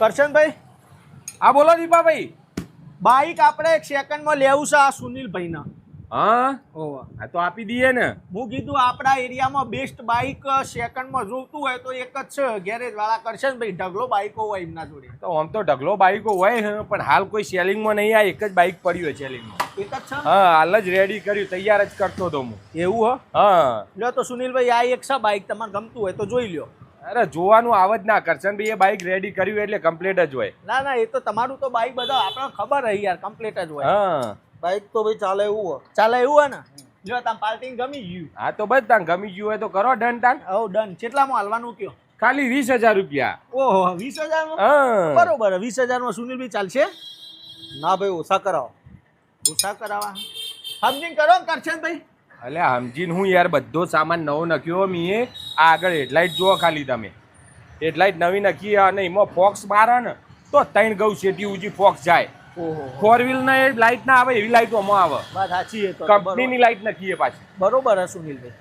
કરશનભાઈ, હા બોલો દીપાભાઈ. બાઈક આપણે એક સેકન્ડમાં લેવું છે આ સુનિલભાઈના. હા ઓવા હા તો આપી દઈએ ને. હું કીધું આપણા એરિયામાં બેસ્ટ બાઈક સેકન્ડમાં જોતું હોય તો એક જ છે ગેરેજ વાળા કરશનભાઈ. ઢગલો બાઈકો હોય એમના જોડે. તો આમ તો ઢગલો બાઈકો હોય છે, પણ હાલ કોઈ સેલિંગમાં નહીં. આ એક જ બાઈક પડ્યું હોય સેલિંગમાં. એક જ છે. હા હાલ જ રેડી કર્યું, તૈયાર જ કરતો હતો હું. એવું હા લ્યો તો સુનિલભાઈ આ એક છે બાઈક, તમારે ગમતું હોય તો જોઈ લ્યો. અરે જોવાનું આવ જ ના કરશનભાઈ, એ બાઈક રેડી કર્યું એટલે કમ્પ્લીટ જ હોય. ના ના, એ તો તમારું તો બાઈક બધા આપણને ખબર હે યાર, કમ્પ્લીટ જ હોય. હા બાઈક તો ભાઈ ચાલે એવું હોય. ચાલે એવું હોય ને? જો તમે પાર્ટી ગમી ગયું. હા તો બસ તાન ગમી ગયું હોય તો કરો ડન તાન. હો ડન. કેટલામાં હાલવાનું કયો? ખાલી 20,000 રૂપિયા. ઓહો 20,000 હા બરોબર. 20,000 સુનિલભાઈ ચાલશે? ના ભાઈ ઓછા કરાવો. ઓછા કરાવવા સમજીને કરો ને કરશનભાઈ. અલ્યા સમજીને હું યાર બધો સામાન નવો નખ્યો મીએ. આ આગળ હેડલાઇટ જુઓ ખાલી તમે. હેડલાઇટ નવી નખી અને એમાં ફોક્સ મારે ને તો 3 ગૌ શેટી ઊંચી ફોક્સ જાય. ઓહો 4 વ્હીલ ના લાઈટ ના આવે, એવી લાઈટો આમાં આવે. વાત સાચી છે. તો કંપનીની લાઈટ નખીએ પાછી. બરોબર હે સુનિલભાઈ.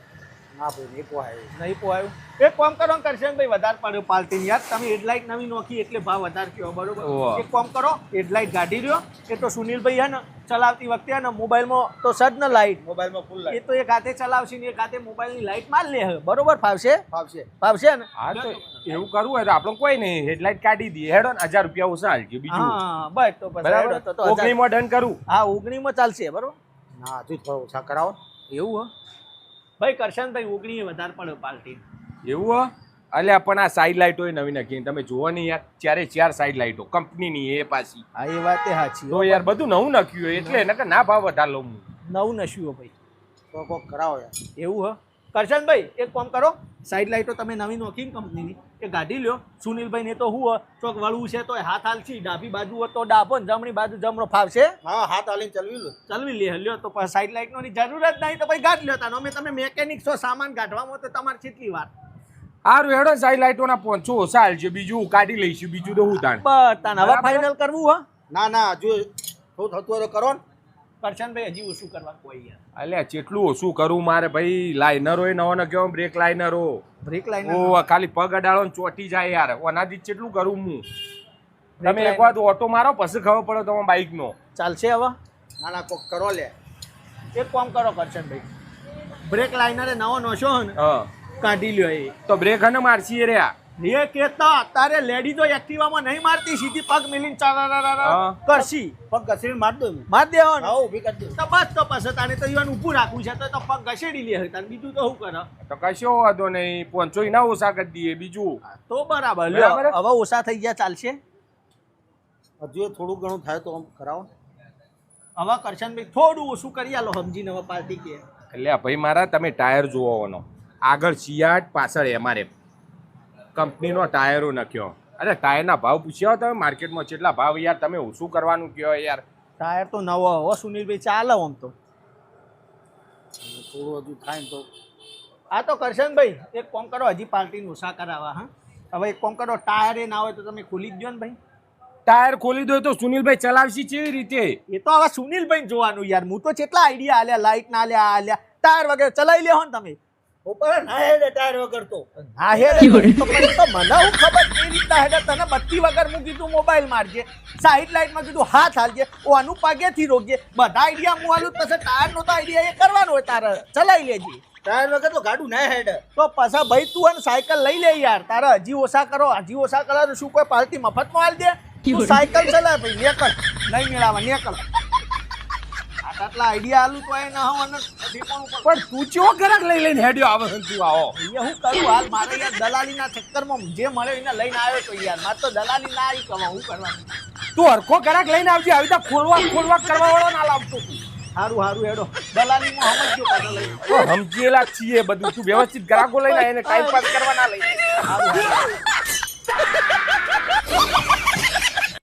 ના ભાઈ નહીં પોહાયું. નહીં પોહાયું. એક કામ કરો ને કરશનભાઈ, વધારે પડ્યો પાર્ટી યાર. તમે હેડલાઇટ નવી નોખી એટલે ભાવ વધારે કયો. બરોબર. એક કામ કરો, હેડલાઇટ ગાડી રહ્યો એ તો સુનિલભાઈ હે ને ચલાવતી વખતે હે ને મોબાઈલમાં તો સજ ને લાઈટ, મોબાઈલમાં ફૂલ લાઈટ, એ તો એક હાથે ચલાવશે ને એક હાથે મોબાઈલની લાઈટ માર લે. બરોબર ફાવશે? ફાવશે. ફાવશે ને? હા તો એવું કરવું હોય તો આપણે કોઈ નહીં, હેડલાઇટ કાઢી દઈએ. હેડો ને 1000 રૂપિયા ઓછા હાલજો બીજું. હા બસ તો પછી બરાબર. તો 19 માં ડન કરું. હા 19 માં ચાલશે. બરોબર. ના હજુ થોડો ઓછા કરાવો. એવું હો ભાઈ કરશનભાઈ, 19 વધારે પડ્યો પાર્ટી. એવું હો? અલ્યા પણ આ સાઈડ લાઈટો નવી નાખી તમે જુઓ ને યાર, ચારે 4 સાઈડ લાઈટો કંપનીની એ પાછી. હા એ વાત એ સાચી. તો યાર બધું નવું નાખ્યું હોય એટલે નકર ના ભાવ વધારે લઉં હું. નવું નશ્યું ભાઈ તો કોક કરાવો યાર. એવું હો કરશનભાઈ, એક કામ કરો, સાઈડ લાઈટો તમે નવી નોખી કંપનીની એ ગાડી લ્યો. સુનિલભાઈ ને તો હું ચોક વળવું છે તો હાથ હાલશી, ડાબી બાજુ હોય તો ડાબો ને જમણી બાજુ જમણો ફાવશે. હા હાથ હાલીને ચલવી લે લ્યો. તો પછી સાઈડ લાઈટની જરૂર જ નહીં તો પછી ગાડી લ્યો. તાનો અમે તમે મેકેનિક છો, સામાન કાઢવામાં તો તમારે કેટલી વાર. સારું હેડો સાઈડ લાઈટો ના 500 ઓછા હાલજો, બીજું કાઢી લઈશું. બીજું તો હું તાણ બસ હવે ફાઇનલ કરવું હો? ના ના હજુ થોડું થતું હોય તો કરો ને કરશનભાઈ. હજી ઓછું કરવા કોઈ યાર. અલ્યા કેટલું ઓછું કરું મારે ભાઈ. લાઇનરો એ નવો નખ્યો, બ્રેક લાઇનરો. બ્રેક લાઈનર ઓ ખાલી પગ અડાડો ને ચોટી જાય યાર. ઓનાથી કેટલું કરું હું. તમે એક વાર ઓટો મારો પછી ખબર પડે તમારા બાઈક નો. ચાલશે હવે? ના ના કોક કરો લે. એક કામ કરો કરશનભાઈ, બ્રેક લાઇનરે નવો નોશો ને હા કાઢી લ્યો. એ તો બ્રેક હને મારસી રે. એ કેતા અત્યારે લેડીઝો એક્ટિવામાં નહીં મારતી, સીધી પગ મિલીને કરશી. પગ ઘસીને માર દો. માર દેવાનો. હા ઊભી કરી દો. તો બસ તો પછી તાને તો ઈવન ઊભું રાખવું છે તો પગ ઘસેડી લે. તાને બીજું તો શું કરે? તો કશો વાંધો નહીં, 500 ના ઓછા કરી દઈએ બીજું. તો બરાબર લ્યો. હવે ઓછા થઈ ગયા ચાલશે? હજુ થોડું ઘણું થાય તો કરાવો. હવે કરશનભાઈ થોડું ઓછું કરી આલો સમજીને. હવે પાર્ટી કે એટલે ભાઈ મારા તમે ટાયર જોવાનો, આગળ સિયાટ પાછળ એમઆરએફ કંપનીનો ટાયરો નખ્યો. અરે ટાયરના ભાવ પૂછ્યા તમે માર્કેટમાં કેટલા ભાવ યાર? તમે ઓછું કરવાનું કયો યાર. ટાયર તો નવો હો સુનિલભાઈ, ચાલે આમ તો. થોડું હજુ થાય ને તો. આ તો કરશનભાઈ એક કામ કરો, હજી પાર્ટીનું ઓછા કરાવવા. હા હવે એક કામ કરો, ટાયર એ ના હોય તો તમે ખોલી જ દો ને ભાઈ. ટાયર ખોલી દો તો સુનિલભાઈ ચલાવશી કેવી રીતે? એ તો હવે સુનિલભાઈ જોવાનું યાર. હું તો કેટલા આઈડિયા આલ્યા, લાઈટ ના આલ્યા, આલ્યા ટાયર વગેરે ચલાવી લ્યો ને તમે. ઉપર ના હેડે ટાયર વગર તો. હા હેડે તો પછી તો મને હું ખબર કેવી રીતના હેડે. તને બત્તી વગર હું કીધું મોબાઈલ મારજે, સાઈડ લાઈટમાં કીધું હાથ હાલજે, ઓનું પગેથી રોકજે. બધા આઈડિયા હું આલું પછી ટાયરનો તો આઈડિયા એ કરવાનો હોય તારે. ચલાવી લેજે. ટાયર વગર તો ગાડું ના હેડે. તો પાછા ભાઈ તું અને સાયકલ લઈ લે યાર. તારે હજી ઓછા કરો, હજી ઓછા કરો તો શું કોઈ પાર્ટી મફતમાં આલી દે? તું સાયકલ ચલાવે ભાઈ, નેકળ નહીં મેળાવા, નેકળ. આટલા આઈડિયા આલું તો એ ના હોય. પણ તું ચો ઘરાક લઈ લઈને હેડ્યો આવે છે તું આવો? અહીંયા હું કરું હાલ? મારે યાર દલાલીના ચક્કરમાં જે મળે એને લઈને આવ્યો તો યાર. મારે તો દલાલી ના આવી કરવા હું કરવાનું? તું હરખો ઘરાક લઈને આવજે, આવી રીતે ખોલવા કરવા વાળો ના લાવતો તું. સારું સારું હેડો. દલાલીમાં સમજજો પાછા લઈને. સમજેલા છીએ બધું. તું વ્યવસ્થિત ગ્રાહકો લઈને એને ટાઈમ પાસ કરવા ના લઈ. સારું